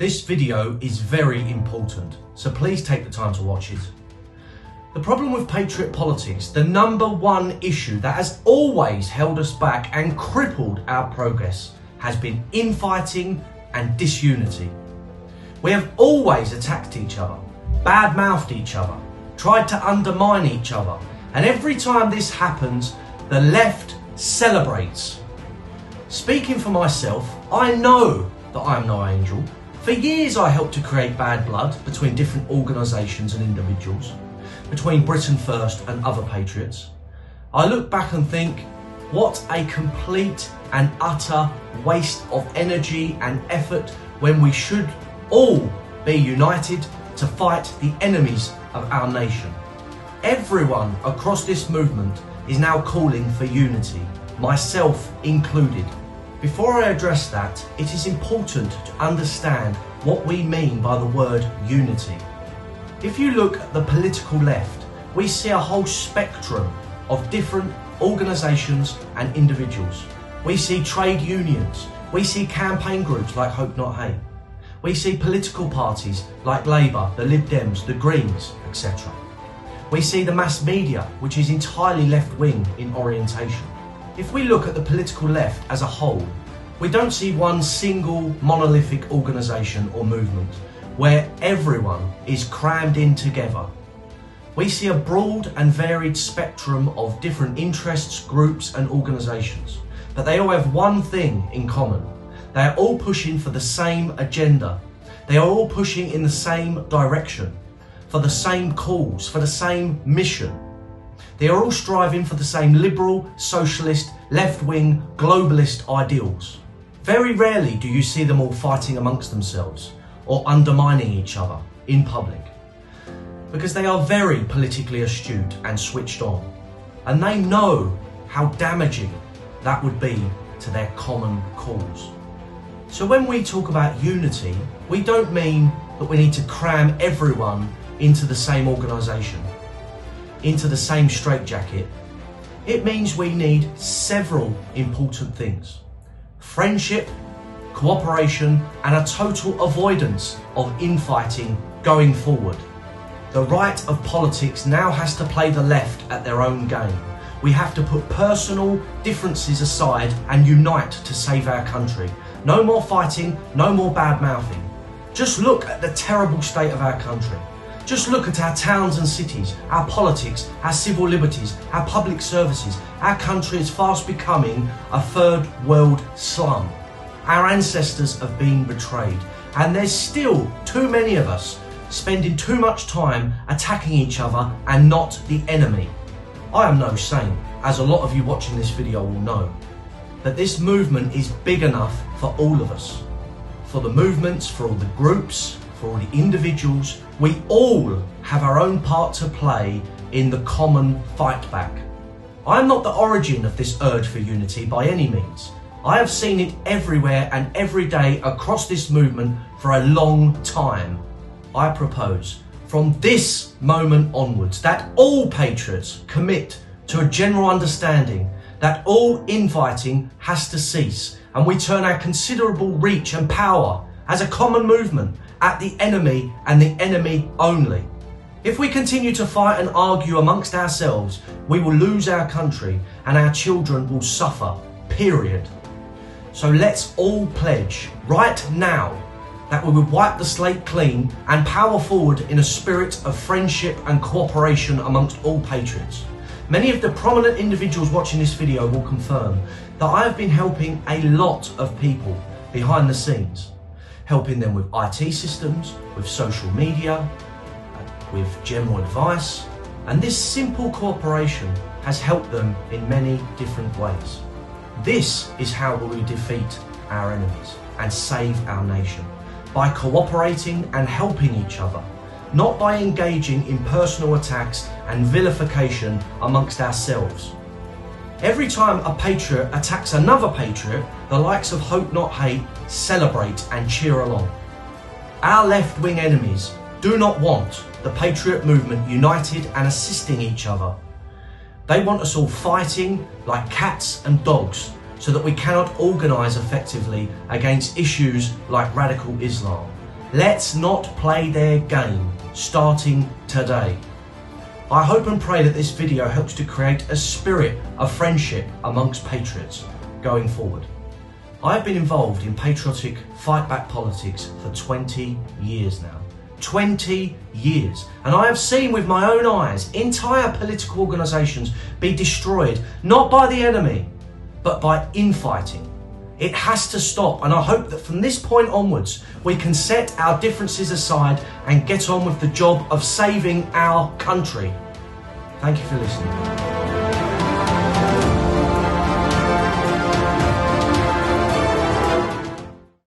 This video is very important, so please take the time to watch it. The problem with patriot politics, the number one issue that has always held us back and crippled our progress, has been infighting and disunity. We have always attacked each other, bad-mouthed each other, tried to undermine each other, and every time this happens, the left celebrates. Speaking for myself, I know that I am no angel. For years I helped to create bad blood between different organisations and individuals, between Britain First and other patriots. I look back and think, what a complete and utter waste of energy and effort when we should all be united to fight the enemies of our nation. Everyone across this movement is now calling for unity, myself included. Before I address that, it is important to understand what we mean by the word unity. If you look at the political left, we see a whole spectrum of different organisations and individuals. We see trade unions, we see campaign groups like Hope Not Hate, we see political parties like Labour, the Lib Dems, the Greens, etc. We see the mass media, which is entirely left-wing in orientation. If we look at the political left as a whole, we don't see one single monolithic organisation or movement where everyone is crammed in together. We see a broad and varied spectrum of different interests, groups and organisations, but they all have one thing in common. They are all pushing for the same agenda. They are all pushing in the same direction, for the same cause, for the same mission. They are all striving for the same liberal, socialist, left-wing, globalist ideals. Very rarely do you see them all fighting amongst themselves or undermining each other in public, because they are very politically astute and switched on, and they know how damaging that would be to their common cause. So when we talk about unity, we don't mean that we need to cram everyone into the same organisation, into the same straitjacket. It means we need several important things: friendship, cooperation, and a total avoidance of infighting going forward. The right of politics now has to play the left at their own game. We have to put personal differences aside and unite to save our country. No more fighting, no more bad mouthing. Just look at the terrible state of our country. Just look at our towns and cities, our politics, our civil liberties, our public services. Our country is fast becoming a third world slum. Our ancestors have been betrayed, and there's still too many of us spending too much time attacking each other and not the enemy. I am no saint, as a lot of you watching this video will know, but this movement is big enough for all of us. For the movements, for all the groups, for all the individuals, we all have our own part to play in the common fight back. I am not the origin of this urge for unity by any means. I have seen it everywhere and every day across this movement for a long time. I propose, from this moment onwards, that all patriots commit to a general understanding that all infighting has to cease, and we turn our considerable reach and power as a common movement at the enemy and the enemy only. If we continue to fight and argue amongst ourselves, we will lose our country and our children will suffer, period. So let's all pledge right now that we will wipe the slate clean and power forward in a spirit of friendship and cooperation amongst all patriots. Many of the prominent individuals watching this video will confirm that I have been helping a lot of people behind the scenes, helping them with IT systems, with social media, with general advice, and this simple cooperation has helped them in many different ways. This is how we will defeat our enemies and save our nation, by cooperating and helping each other, not by engaging in personal attacks and vilification amongst ourselves. Every time a patriot attacks another patriot, the likes of Hope Not Hate celebrate and cheer along. Our left-wing enemies do not want the patriot movement united and assisting each other. They want us all fighting like cats and dogs so that we cannot organise effectively against issues like radical Islam. Let's not play their game, starting today. I hope and pray that this video helps to create a spirit of friendship amongst patriots going forward. I have been involved in patriotic fight-back politics for 20 years now. 20 years. And I have seen with my own eyes entire political organisations be destroyed, not by the enemy, but by infighting. It has to stop, and I hope that from this point onwards we can set our differences aside and get on with the job of saving our country. Thank you for listening.